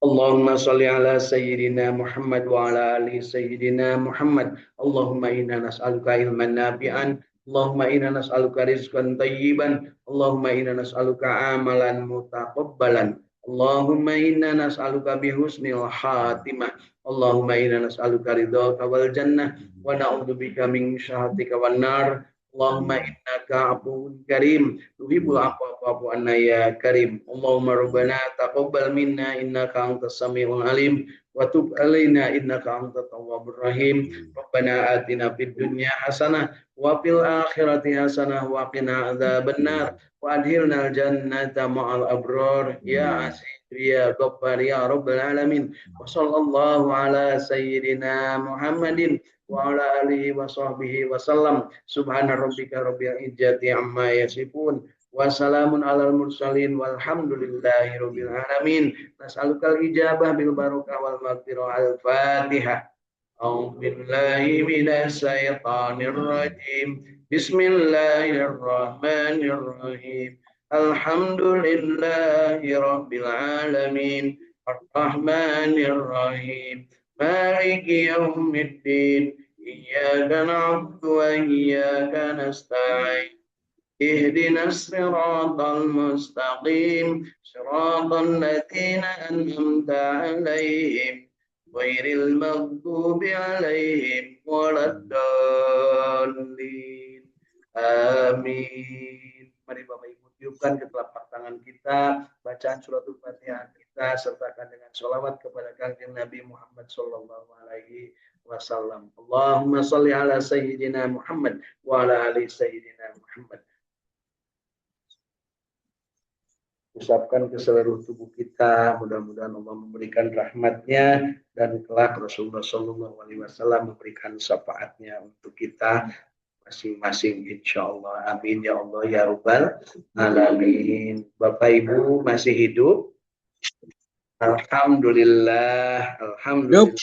Allahumma salli ala sayyidina Muhammad wa ala ali sayyidina Muhammad. Allahumma inna nas'aluka ilman nafi'an. Allahumma inna nas'aluka rizqan tayyiban. Allahumma inna nas'aluka amalan mutaqabbalan. Allahumma inna nas'aluka bihusnil khatimah. Allahumma inna nas'aluka ridhaka wal jannah wa na'udzubika min syahhatika wan nar. Allahumma innaka afuwun karim tuhibbul afwa fa'fu anna ya karim. Allahumma rabbana taqabbal minna innaka antas samiul alim wa tub alaina innaka antat tawwabur rahim. Rabbana atina fid dunya hasanah wa fil akhirati hasanah wa qina adzabannar wa adkhilnal jannata ma'al abrar ya aziz ya ghaffar ya rabbal alamin. Wa sallallahu ala sayyidina Muhammadin wa ala alihi wa sahbihi wa sallam. Subhana rabbika rabbil izzati amma yasifun wa salamun alal mursalin walhamdulillahi rabbil alamin. Nas'alukal ijabah bil barakah wal maghfirah. Al-Fatihah. A'udzu billahi minasy syaithanir rajim. Bismillahirrahmanirrahim. Alhamdulillahi rabbil alamin. Ar-Rahmanir Rahim. Maliki yaumiddin. Iyyaka na'budu wa iyyaka nasta'in. Ihdinas siratal mustaqim. Siratal ladzina an'amta 'alaihim ghairil maghdubi 'alaihim waladdallin. Amin. Mari Bapak Ibu tiupkan ke telapak tangan kita, bacaan suratul Fatihah kita sertakan dengan sholawat kepada Kanjeng Nabi Muhammad sallallahu alaihi wasallam. Allahumma shalli ala sayyidina Muhammad wa ala ali sayyidina Muhammad. Usapkan ke seluruh tubuh kita, mudah-mudahan Allah memberikan rahmatnya dan kelak Rasulullah sallallahu alaihi wasallam memberikan syafaatnya untuk kita masing-masing, insya Allah. Amin ya Allah ya Rabbal alamin. Bapak Ibu masih hidup? Alhamdulillah, alhamdulillah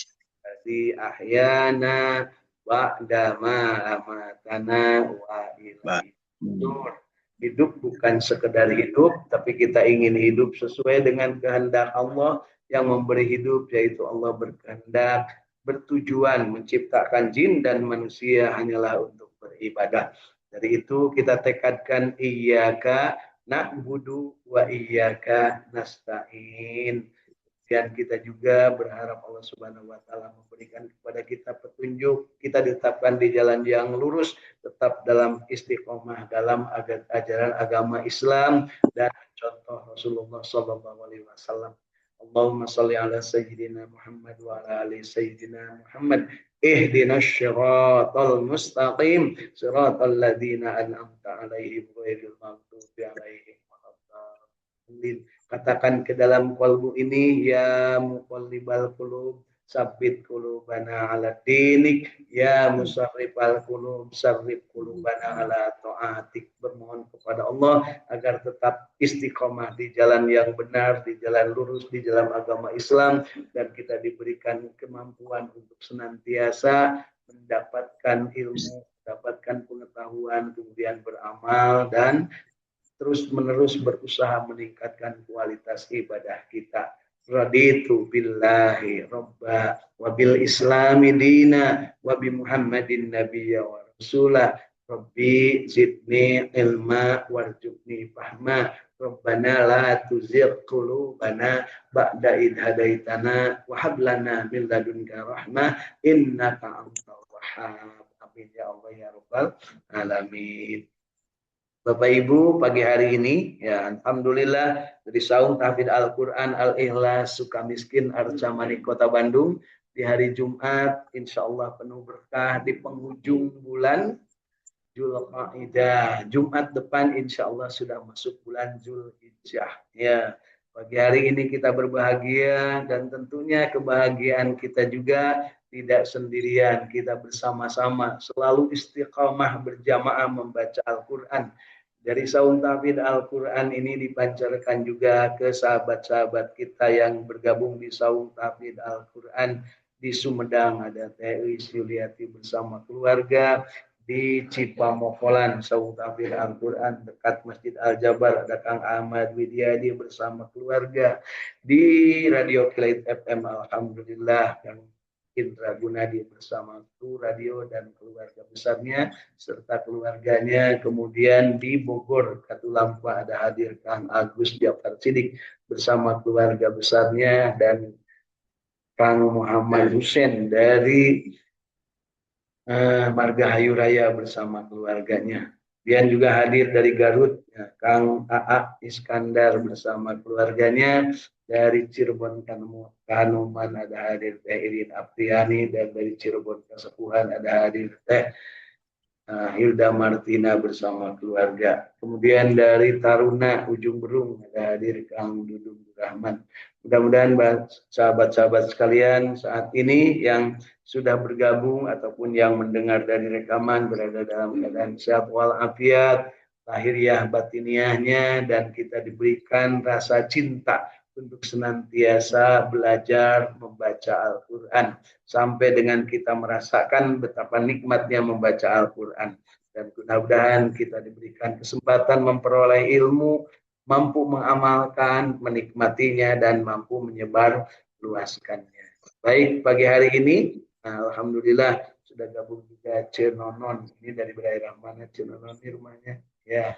di ahyana ba'da ma amatana wa ilaihi nur. Hidup bukan sekedar hidup, tapi kita ingin hidup sesuai dengan kehendak Allah yang memberi hidup, yaitu Allah berkehendak, bertujuan menciptakan jin dan manusia hanyalah untuk beribadah. Dari itu kita tekadkan iyyaka na'budu wa iyyaka nasta'in. Dan kita juga berharap Allah Subhanahu wa taala memberikan kepada kita petunjuk, kita ditetapkan di jalan yang lurus, tetap dalam istiqomah dalam ajaran agama Islam dan contoh Rasulullah sallallahu alaihi wasallam. Allahumma shalli ala sayyidina Muhammad wa ala ali sayyidina Muhammad. Ihdinas siratal mustaqim, siratal ladzina an'amta 'alaihim ghairil maghdubi 'alaihim waladdallin. Katakan ke dalam qalbu ini, ya muqallibal qulub sabbit qulubana ala dinik, ya musarrifal qulub sarrif qulubana ala taatik. Bermohon kepada Allah agar tetap istiqomah di jalan yang benar, di jalan lurus, di dalam agama Islam, dan kita diberikan kemampuan untuk senantiasa mendapatkan ilmu, mendapatkan pengetahuan, kemudian beramal dan terus-menerus berusaha meningkatkan kualitas ibadah kita. Raditu billahi robba wa bil islami dina wa bi Muhammadin nabiyya wa rasulah. Rabbi zidni ilma warzuqni fahma. Rabbana la tuzigh qulubana ba'da idh hadaitana wa hab lana min ladunka rahmah innaka antal wahhab. Amin ya Allah ya rabbal alamin. Bapak Ibu, pagi hari ini ya alhamdulillah dari Saung Tahfidz Al-Qur'an Al-Ikhlas Sukamiskin Arca Manik Kota Bandung di hari Jumat insyaallah penuh berkah di penghujung bulan Dzulqa'dah. Jumat depan insyaallah sudah masuk bulan Dzulhijjah. Ya, pagi hari ini kita berbahagia dan tentunya kebahagiaan kita juga tidak sendirian, kita bersama-sama selalu istiqamah berjamaah membaca Al-Qur'an. Dari Saung Tahfidz Al-Qur'an ini dipancarkan juga ke sahabat-sahabat kita yang bergabung di Saung Tahfidz Al-Qur'an di Sumedang. Ada Teh Yuliati bersama keluarga, di Cipamokolan, Saud Hafid Al-Quran, dekat Masjid Al-Jabar, ada Kang Ahmad Widyadi bersama keluarga. Di Radio Kilat FM, Alhamdulillah, Kang Indra Gunadi bersama kru radio dan keluarga besarnya, serta keluarganya. Kemudian di Bogor, Katulampa, ada hadir Kang Agus Jafar Sidik bersama keluarga besarnya, dan Kang Muhammad Hussein dari Margahayu Raya bersama keluarganya. Kemudian juga hadir dari Garut, ya, Kang AA Iskandar bersama keluarganya. Dari Cirebon Kanuman ada hadir Teh Irin Apriyani, dan dari Cirebon Kasepuhan ada hadir Teh Hilda Martina bersama keluarga. Kemudian dari Taruna Ujung Berung ada hadir Kang Dudung Rahman. Mudah-mudahan sahabat-sahabat sekalian saat ini yang sudah bergabung ataupun yang mendengar dari rekaman berada dalam keadaan sehat walafiat, lahiriah batiniahnya, dan kita diberikan rasa cinta untuk senantiasa belajar membaca Al-Quran sampai dengan kita merasakan betapa nikmatnya membaca Al-Quran. Dan mudah-mudahan kita diberikan kesempatan memperoleh ilmu, mampu mengamalkan, menikmatinya, dan mampu menyebar luaskannya. Baik, pagi hari ini, alhamdulillah sudah gabung juga Cenonon. Ini dari daerah mana Cenonon ini rumahnya? Ya,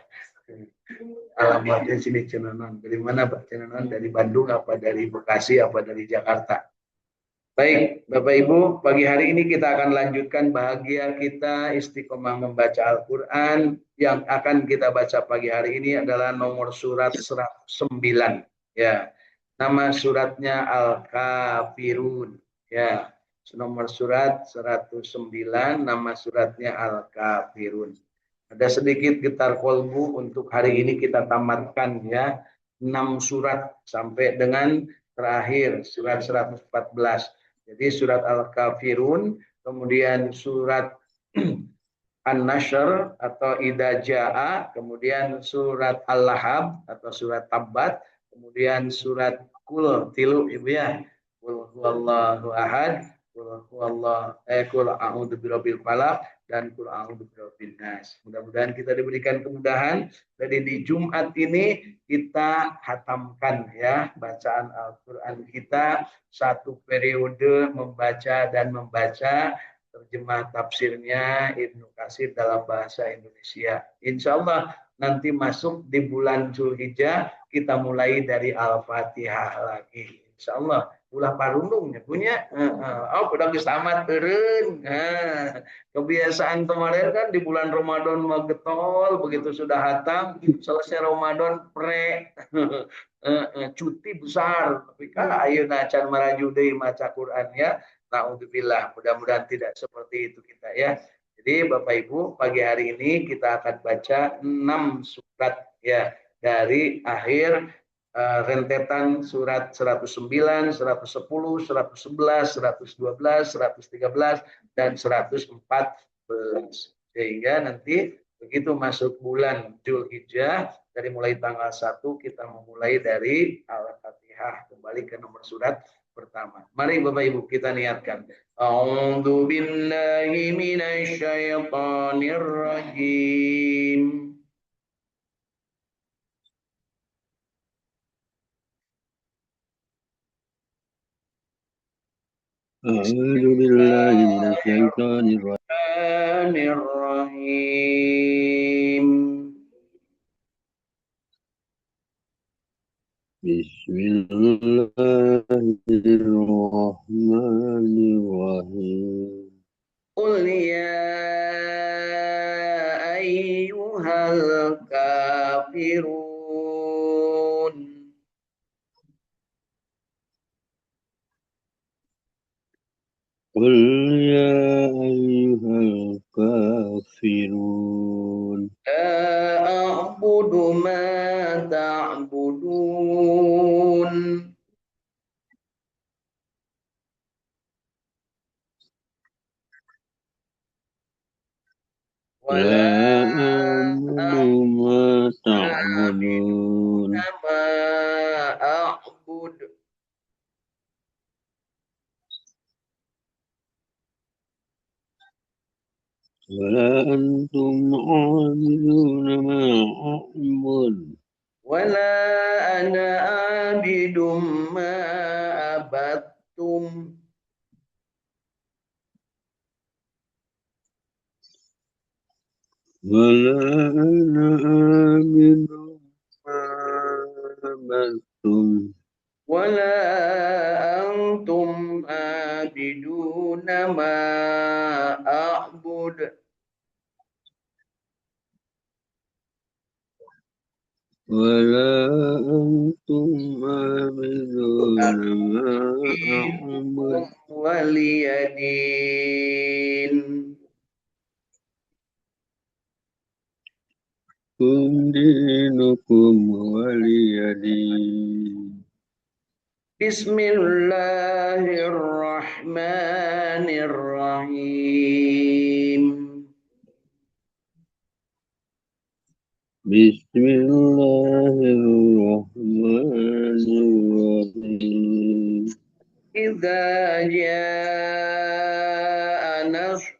alamatnya sini Cenonon. Dari mana Pak Cenonon? Dari Bandung apa dari Bekasi apa dari Jakarta? Baik, Bapak Ibu, pagi hari ini kita akan lanjutkan bahagia kita istiqomah membaca Al-Quran. Yang akan kita baca pagi hari ini adalah nomor surat 109. Ya, nama suratnya Al-Kafirun. Ya, nomor surat 109, nama suratnya Al-Kafirun. Ada sedikit getar kolbu untuk hari ini kita tamatkan ya, 6 surat sampai dengan terakhir surat 114. Jadi surat Al-Kafirun, kemudian surat An-Nashr atau Idza Jaa, kemudian surat Al-Lahab atau surat Tabbat, kemudian surat Qul tilu Ibu ya. Qul huwallahu ahad, qul a'udzu birabbil falaq, dan Qul a'udzu birabbin nas. Mudah-mudahan kita diberikan kemudahan. Jadi di Jumat ini kita hatamkan ya bacaan Al-Qur'an kita, satu periode membaca dan membaca terjemah tafsirnya Ibnu Katsir dalam bahasa Indonesia. Insya Allah nanti masuk di bulan Zulhijjah kita mulai dari Al-Fatihah lagi. Insya Allah ulah parundungnya punya. Oh udah tamat turun. Kebiasaan kemarin kan di bulan Ramadan magetol, begitu sudah hatam selesai Ramadan cuti besar. Tapi kan ayo nacan maraju deui maca Quran ya. Naudzubillah, mudah-mudahan tidak seperti itu kita ya. Jadi Bapak Ibu, pagi hari ini kita akan baca 6 surat ya dari akhir rentetan surat 109, 110, 111, 112, 113 dan 114. Sehingga nanti begitu masuk bulan Zulhijjah dari mulai tanggal 1 kita memulai dari Al-Fatihah kembali ke nomor surat pertama. Mari Bapak Ibu kita niatkan. A'udzu billahi minasy syaithanir rajim. A'udzu billahi minasy syaithanir rajim. Bismillahirrahmanirrahim. Qul ya ayyuhal kafirun. Qul ya ayyuhal kafirun. La a'budu ma ta'budun. La a'budu ma ta'budun. Ma a'bud. ولا أنتم عابدون ما أعبد ولا أنا عابد ما عبدتم ولا أنا عابد ما عبدتم ولا أنتم عابدون ما أعبد ولا أنتم عابدون ما أعبد ولي دين. لكم دينكم ولي دين بسم الله الرحمن الرحيم. بسم الله الرحمن الرحيم إذا جاء نصر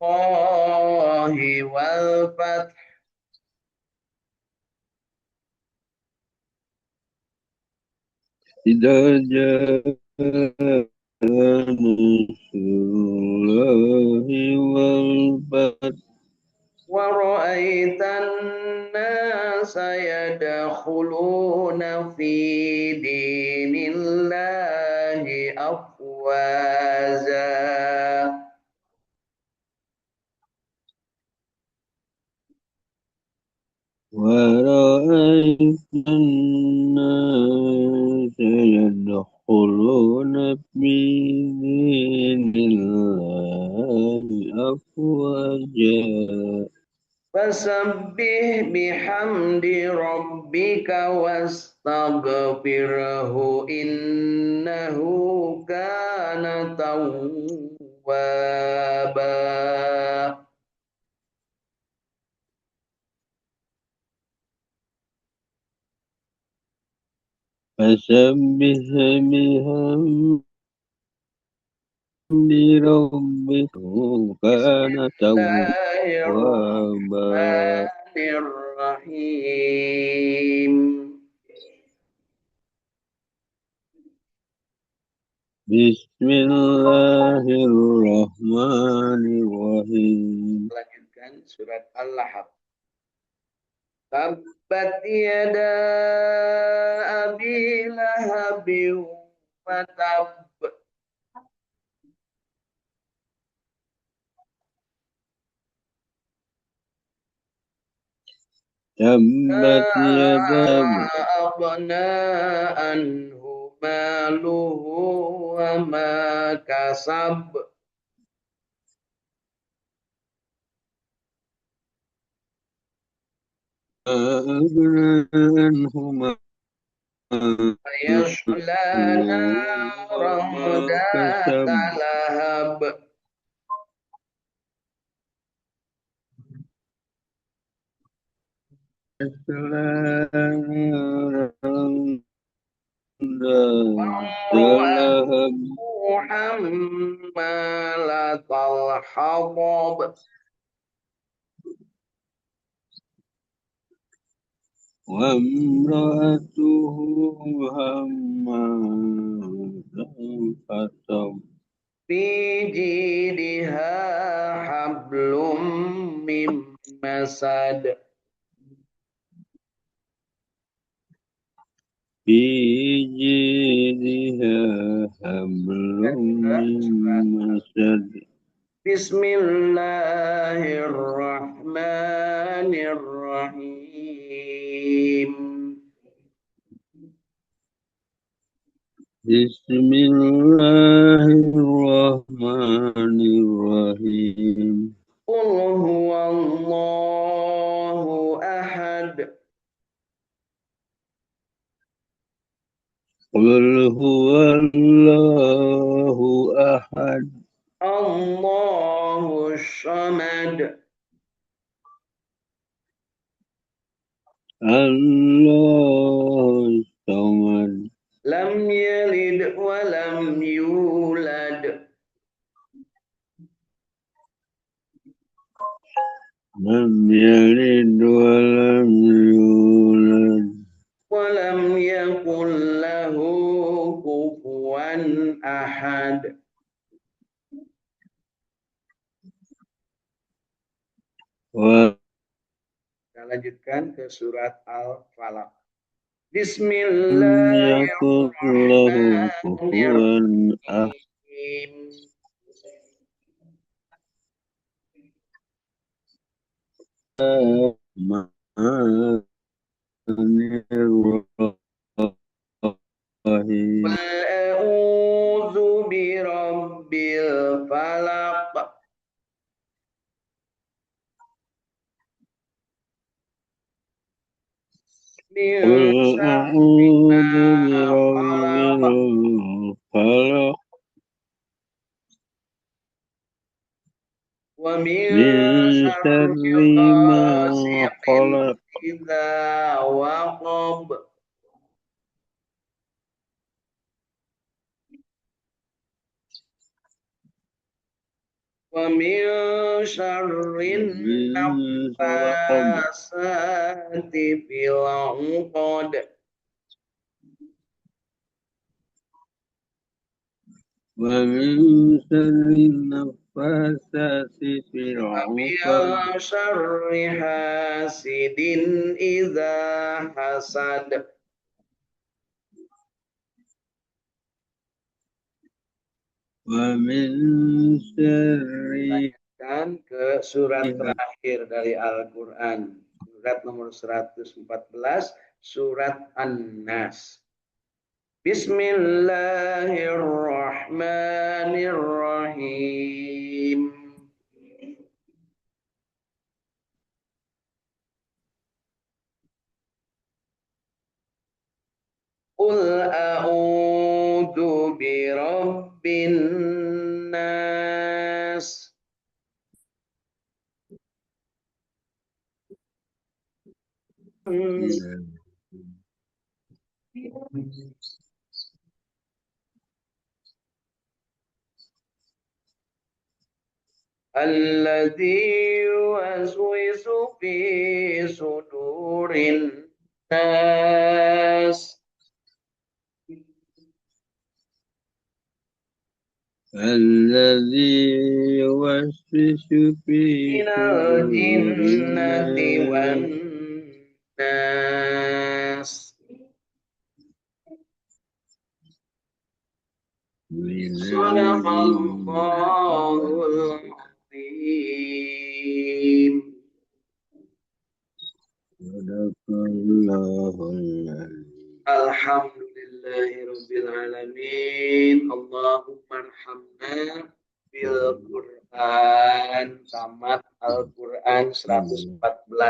الله والفتح إذا جاء نصر الله والفتح ورأيت الناس يدخلون في دين الله أفواجا ورأيت الناس يدخلون في دين الله أفواجا فسبح بحمد ربك واستغفره إنه كان توابا. فسبح بحمد ربك بسم كان الله توابا الرحمن الرحيم. بسم الله الرحمن الرحيم Lanjutkan surat Al-Lahab. Tabbat yada abi lahabin wa tab. تبت يدا Aghna anhu maluhu wa ma kasab. أغنى عنه ماله Yasla naran وما كسب data lahab. يصلى نارا ذات لهب Muhammalatal hatab. وامرأته همالة الحطب Fi jidha hablum mim masad. في جيدها حبل من مسد Bismillahirrahmanirrahim. بسم الله الرحمن الرحيم Qul huwallahu ahad. قل هو الله أحد Allahu samad. الله الصمد Lam yalid wa lam yulad. lahu kufuwan ahad. Kita lanjutkan ke surat Al-Falaq. Bismillahirrahmanirrahim. A'udzu birabbil falaq. Qul a'udzu birabbil falaq. Wa min syarri ghasiqin idza waqab. Wa min syarrin naffasati fil 'uqad. Wa min syarri naffasati fil 'uqad. Wa min syarri hasidin idza hasad. Wa min syarri. Dan ke surat terakhir dari Al-Quran, surat nomor 114, surat An-Nas. Bismillahirrahmanirrahim. Qul a'udzu birabbin nas. Alladzi yuwaswisu fi sudurin nas. Alladzi yuwaswisu fi Minal jinnati wan nas. Sadaqallahul azim. Alhamdulillahirabbil alamin. Allahumma arhamna bil Quran. Tamat Al-Quran 114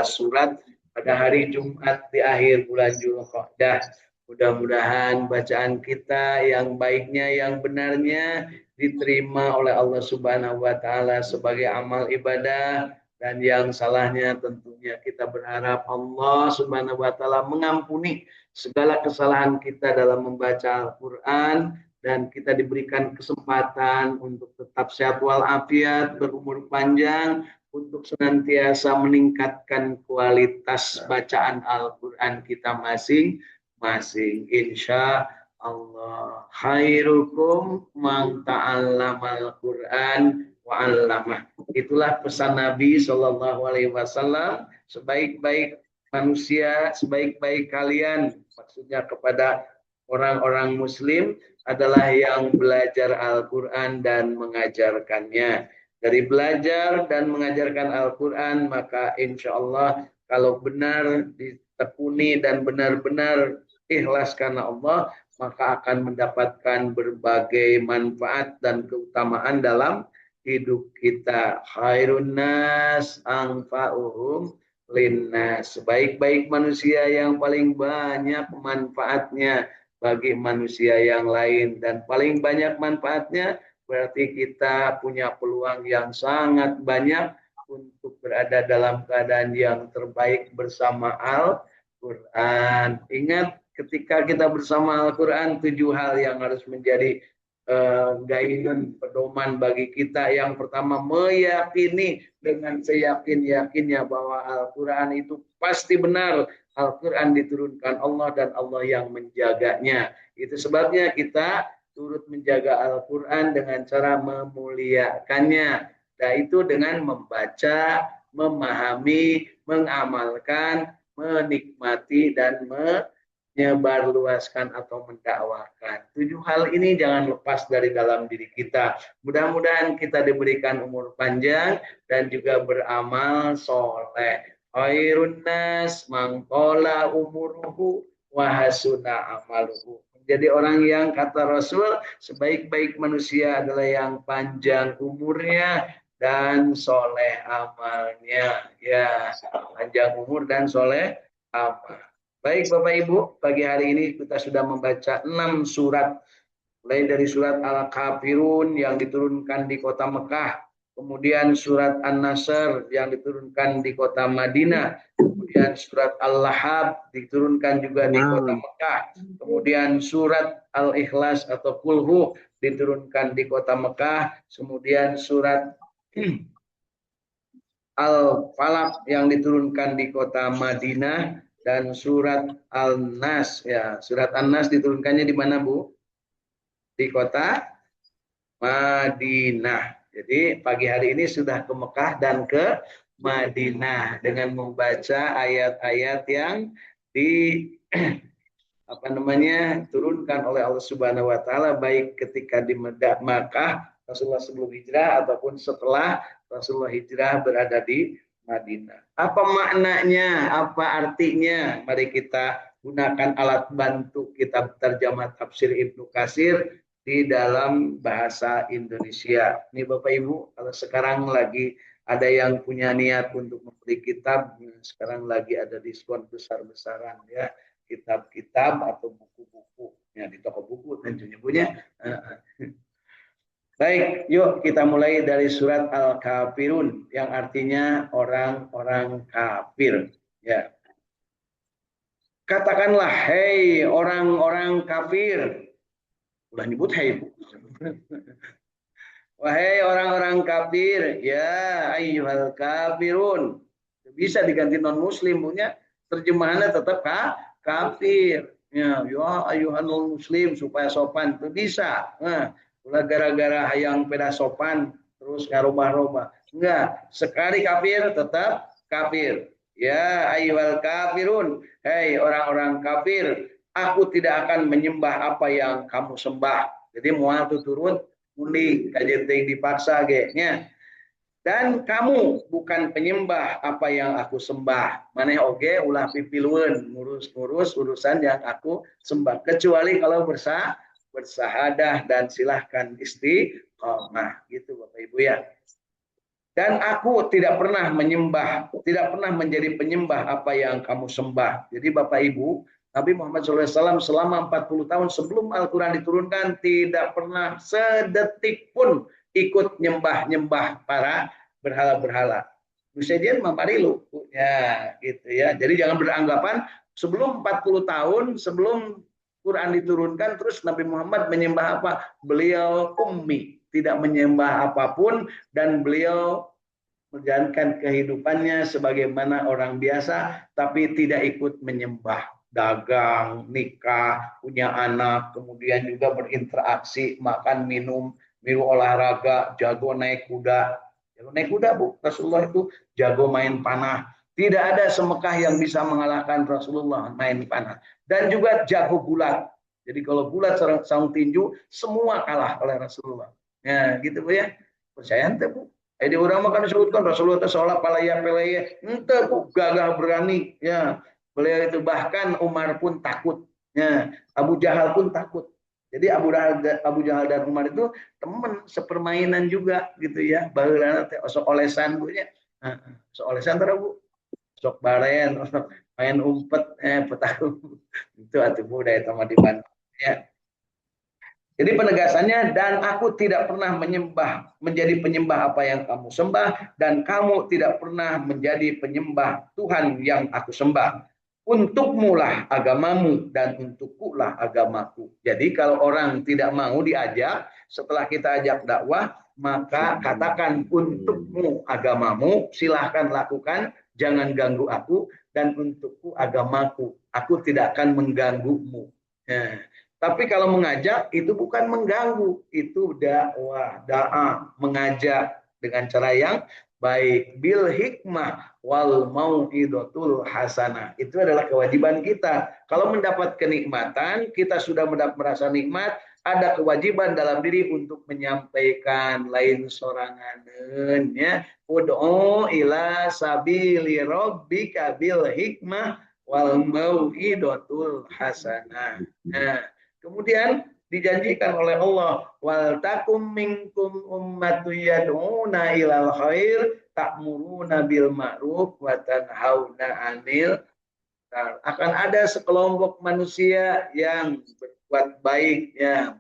surat pada hari Jumat di akhir bulan Dzulqa'dah. Mudah-mudahan bacaan kita yang baiknya, yang benarnya diterima oleh Allah Subhanahu wa taala sebagai amal ibadah, dan yang salahnya tentunya kita berharap Allah Subhanahu wa taala mengampuni segala kesalahan kita dalam membaca Al-Quran, dan kita diberikan kesempatan untuk tetap sehat walafiat, berumur panjang, untuk senantiasa meningkatkan kualitas bacaan Al-Quran kita masing-masing. Insya Allah. Khairukum man ta'allamal Quran wa 'allamah. Itulah pesan Nabi Shallallahu Alaihi Wasallam. Sebaik-baik manusia, sebaik-baik kalian, maksudnya kepada orang-orang Muslim, adalah yang belajar Al-Quran dan mengajarkannya. Dari belajar dan mengajarkan Al-Quran, maka insya Allah kalau benar ditekuni dan benar-benar ikhlas karena Allah, maka akan mendapatkan berbagai manfaat dan keutamaan dalam hidup kita. Khairun nas anfa'uhum linnas. Sebaik-baik manusia yang paling banyak manfaatnya bagi manusia yang lain, dan paling banyak manfaatnya berarti kita punya peluang yang sangat banyak untuk berada dalam keadaan yang terbaik bersama Al-Quran. Ingat, ketika kita bersama Al-Quran, 7 hal yang harus menjadi guidance, pedoman bagi kita. Yang pertama, meyakini dengan seyakin-yakinnya bahwa Al-Quran itu pasti benar, Al-Quran diturunkan Allah dan Allah yang menjaganya. Itu sebabnya kita turut menjaga Al-Quran dengan cara memuliakannya. Nah, itu dengan membaca, memahami, mengamalkan, menikmati, dan menyebarluaskan atau mendakwakan. 7 hal ini jangan lepas dari dalam diri kita. Mudah-mudahan kita diberikan umur panjang dan juga beramal soleh. Khairun nas mangkola umuruhu wahasuna amaluhu. Jadi orang yang kata Rasul, sebaik-baik manusia adalah yang panjang umurnya dan soleh amalnya. Ya, panjang umur dan soleh amal. Baik Bapak Ibu, pagi hari ini kita sudah membaca 6 surat. Mulai dari surat Al-Kafirun yang diturunkan di kota Mekah. Kemudian surat An-Nasr yang diturunkan di kota Madinah. Kemudian surat Al-Lahab diturunkan juga di kota Mekah. Kemudian surat Al-Ikhlas atau Kulhu diturunkan di kota Mekah. Kemudian surat Al-Falaq yang diturunkan di kota Madinah. Dan surat Al-Nas, ya, surat An-Nas diturunkannya di mana, Bu? Di kota Madinah. Jadi pagi hari ini sudah ke Mekah dan ke Madinah dengan membaca ayat-ayat yang di turunkan oleh Allah Subhanahu wa taala baik ketika di Makkah Rasulullah sebelum hijrah ataupun setelah Rasulullah hijrah berada di Madinah. Apa maknanya? Apa artinya? Mari kita gunakan alat bantu kitab terjemah tafsir Ibnu Katsir di dalam bahasa Indonesia. Ini Bapak Ibu, kalau sekarang lagi ada yang punya niat untuk membeli kitab, sekarang lagi ada diskon besar-besaran ya, kitab-kitab atau buku-buku ya di toko buku tentunya punya. Baik, yuk kita mulai dari surat Al-Kafirun yang artinya orang-orang kafir. Ya. Katakanlah, hei orang-orang kafir. Udah nyebut hei. Wahai orang-orang kafir, ya ayyuhal kafirun. Bisa diganti non muslim punya terjemahannya tetap kafir. Ya ayyuhal muslim supaya sopan itu bisa. Nah, gara-gara hayang peda sopan terus ngarubah-rubah. Enggak, sekali kafir tetap kafir. Ya ayyuhal kafirun, hei orang-orang kafir, aku tidak akan menyembah apa yang kamu sembah. Jadi mual itu turun muli kajenting dipaksa nya. Dan kamu bukan penyembah apa yang aku sembah. Maneh oge ulah pipilueun ngurus-ngurus urusan yang aku sembah kecuali kalau bersahadah dan silahkan istiqomah gitu Bapak Ibu ya. Dan aku tidak pernah menyembah, tidak pernah menjadi penyembah apa yang kamu sembah. Jadi Bapak Ibu, Nabi Muhammad SAW selama 40 tahun sebelum Al-Quran diturunkan tidak pernah sedetik pun ikut nyembah-nyembah para berhala-berhala. Musyajian mamarilu. Ya, gitu ya. Jadi jangan beranggapan sebelum 40 tahun sebelum Quran diturunkan terus Nabi Muhammad menyembah apa? Beliau ummi, tidak menyembah apapun dan beliau menjalankan kehidupannya sebagaimana orang biasa tapi tidak ikut menyembah, dagang, nikah, punya anak, kemudian juga berinteraksi, makan, minum, olahraga, jago naik kuda. Jago naik kuda, Bu. Rasulullah itu jago main panah. Tidak ada semekah yang bisa mengalahkan Rasulullah main panah. Dan juga jago gulat. Jadi kalau gulat sarung tinju, semua kalah oleh Rasulullah. Ya, gitu Bu ya. Percaya ente, Bu. Jadi orang makan disebutkan Rasulullah itu seolah palaya pelaya, ente gagah berani, ya. Beliau itu bahkan Umar pun takut, ya. Abu Jahal pun takut. Jadi Abu Jahal dan Umar itu teman sepermainan juga, gitu ya. Baheula teh osok olesan Bu nya. Sok olesan tara Bu. Sok baren, main umpet, petak. Itu atuh Bu da eta mah di Bandung, ya. Jadi penegasannya, dan aku tidak pernah menjadi penyembah apa yang kamu sembah, dan kamu tidak pernah menjadi penyembah Tuhan yang aku sembah. Untukmu lah agamamu, dan untukku lah agamaku. Jadi kalau orang tidak mau diajak, setelah kita ajak dakwah, maka katakan untukmu agamamu, silahkan lakukan, jangan ganggu aku, dan untukku agamaku. Aku tidak akan mengganggumu. Nah, tapi kalau mengajak itu bukan mengganggu, itu dakwah, mengajak dengan cara yang baik, bil hikmah wal mau'idotul hasanah. Itu adalah kewajiban kita. Kalau mendapat kenikmatan, kita sudah merasa nikmat, ada kewajiban dalam diri untuk menyampaikan lain soranganen ya. Ud'u ila sabili rabbika bil hikmah wal mau'idotul hasanah. Nah, kemudian dijanjikan oleh Allah, wal takum minkum ummatu yad'una ilal khair ta'muruna bil ma'ruf wa tanhauna 'anil munkar. Akan ada sekelompok manusia yang berbuat baik ya,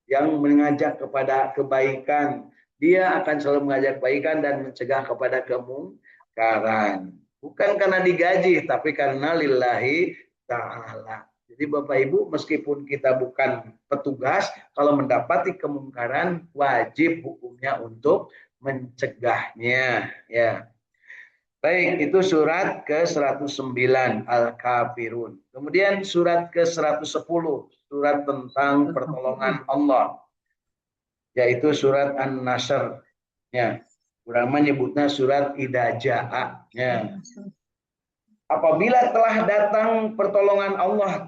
yang mengajak kepada kebaikan. Dia akan selalu mengajak kebaikan dan mencegah kepada kemungkaran. Bukan karena digaji, tapi karena lillahi ta'ala. Jadi Bapak Ibu, meskipun kita bukan petugas, kalau mendapati kemungkaran, wajib hukumnya untuk mencegahnya. Ya. Baik, itu surat ke-109 Al-Kafirun. Kemudian surat ke-110, surat tentang pertolongan Allah, yaitu surat An-Nasr. Ya. Kurang menyebutnya surat Idza Jaa. Ya. Apabila telah datang pertolongan Allah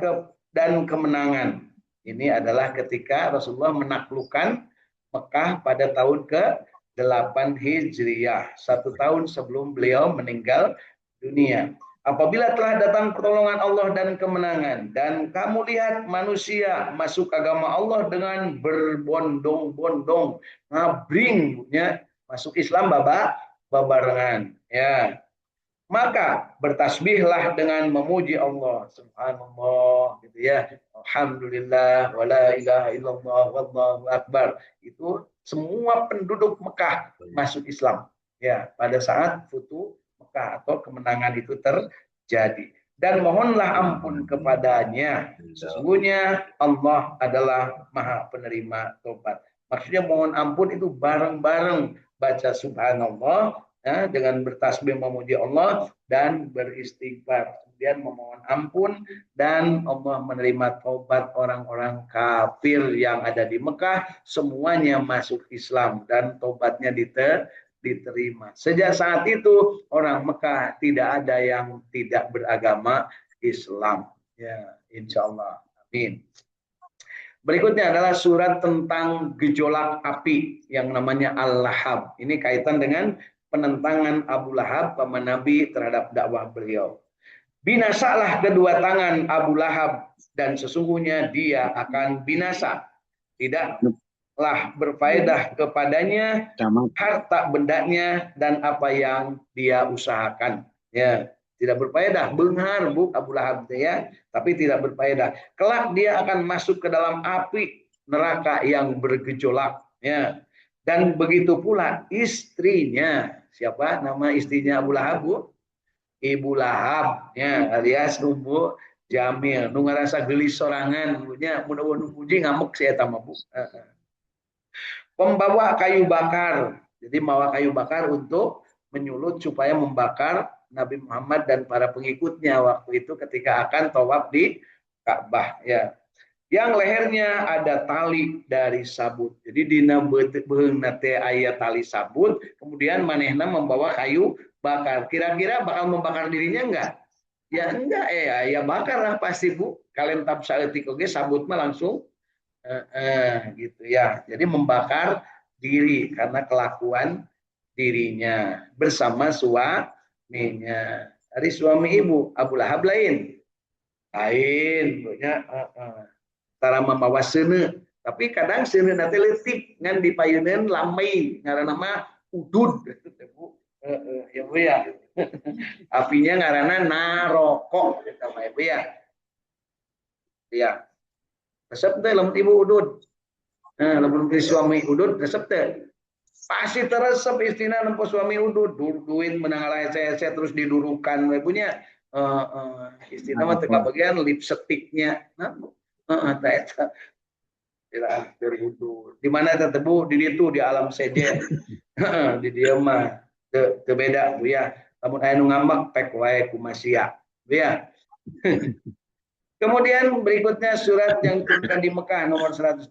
dan kemenangan. Ini adalah ketika Rasulullah menaklukkan Mekah pada tahun ke-8 Hijriah. 1 tahun sebelum beliau meninggal dunia. Apabila telah datang pertolongan Allah dan kemenangan, dan kamu lihat manusia masuk agama Allah dengan berbondong-bondong, ngabring, ya, masuk Islam babarengan, ya. Maka bertasbihlah dengan memuji Allah, subhanallah, gitu ya, alhamdulillah, wala ilaha illallah, wallahu akbar. Itu semua penduduk Mekah masuk Islam ya pada saat Futuh Mekah atau kemenangan itu terjadi. Dan mohonlah ampun kepadanya, sesungguhnya Allah adalah Maha Penerima Tobat. Maksudnya mohon ampun itu bareng-bareng baca subhanallah, ya, dengan bertasbih memuji Allah dan beristighfar, kemudian memohon ampun, dan Allah menerima taubat orang-orang kafir yang ada di Mekah, semuanya masuk Islam dan taubatnya diterima. Sejak saat itu orang Mekah tidak ada yang tidak beragama Islam. Ya, insya Allah. Amin. Berikutnya adalah surat tentang gejolak api yang namanya Al-Lahab. Ini kaitan dengan penentangan Abu Lahab paman Nabi terhadap dakwah beliau. Binasalah kedua tangan Abu Lahab dan sesungguhnya dia akan binasa. Tidaklah berfaedah kepadanya harta bendanya dan apa yang dia usahakan. Ya, tidak berfaedah, benar Bu Abu Lahab ya, tapi tidak berfaedah. Kelak dia akan masuk ke dalam api neraka yang bergejolak ya. Dan begitu pula istrinya. Siapa nama istrinya Abu Lahab, Bu? Ibu Lahab ya, alias Ummu Jamil. Nu ngarasa gelis sorangan punya, mudah-mudahan puji ngamuk saya tambah Bu. Pembawa kayu bakar. Jadi bawa kayu bakar untuk menyulut supaya membakar Nabi Muhammad dan para pengikutnya waktu itu ketika akan tawaf di Ka'bah ya. Yang lehernya ada tali dari sabut. Jadi dina beung nate aya tali sabut, kemudian manehna membawa kayu bakar. Kira-kira bakal membakar dirinya enggak? Ya enggak ya bakar lah pasti Bu. Kalian tab saeutik oge sabut mah langsung gitu ya. Jadi membakar diri karena kelakuan dirinya bersama suaminya. Dari suami ibu Abu Lahab lain, punya cara membawa sene. Tapi kadang sene nanti letik ngan dipayuneun lamai ngaranna mah udud ya Bu ya. Apinya ngaranna naroko gitu ya Bu ya. Ya. Resep teh lamun ibu udud. Nah, lamun suami udud resep teh. Pasti teresep istrina nempo suami udud, duit menang saya terus didurukan punya istrina mah teu bagian lipstiknya. Nah, eta tidak berwudu. Di mana tetebu di itu di alam sejen. Di dia mah teu beda Bu ya. Lamun aya nu ngambek pek wae ku masia. Ya. Kemudian berikutnya surat yang turun di Mekah nomor 112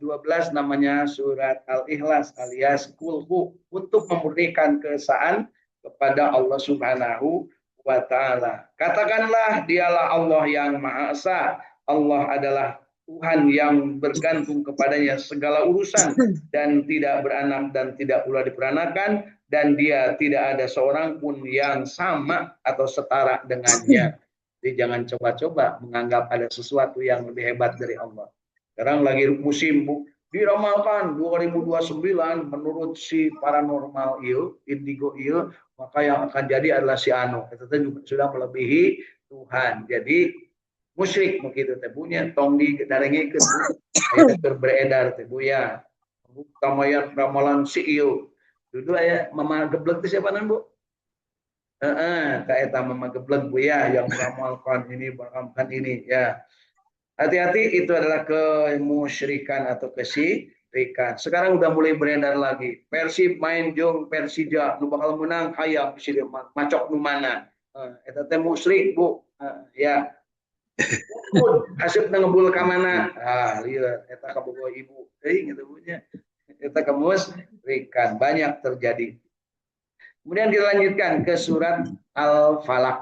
namanya surat Al-Ikhlas alias kulhu untuk memberikan keesaan kepada Allah Subhanahu wa taala. Katakanlah dialah Allah yang Maha Esa. Allah adalah Tuhan yang bergantung kepadanya segala urusan dan tidak beranak dan tidak pula diperanakan dan dia tidak ada seorang pun yang sama atau setara dengannya. Jadi jangan coba-coba menganggap ada sesuatu yang lebih hebat dari Allah. Sekarang lagi musim diramalkan 2029 menurut si paranormal indigo maka yang akan jadi adalah si Anu. Itu juga sudah melebihi Tuhan. Jadi musyrik begitu teh punya tong di darengikeun aya beredar teh ya. Kamayan ramalan si ieu. Dulu aya mama geblek teh siapa Bu? Kayak mama geblek Bu ya yang meramalkan ini meramalkan ini ya. Hati-hati itu adalah kemusyrikan atau kesyirikan. Sekarang udah mulai beredar lagi. Persib main jong Persija nu bakal menang hayang si macok nu mana. Eta teh musyrik Bu. Ya. Asep ngebul ka mana? Lihat eta kabogo ibu. Gitu punya. Eta kemusyrikan banyak terjadi. Kemudian kita lanjutkan ke surat Al-Falaq.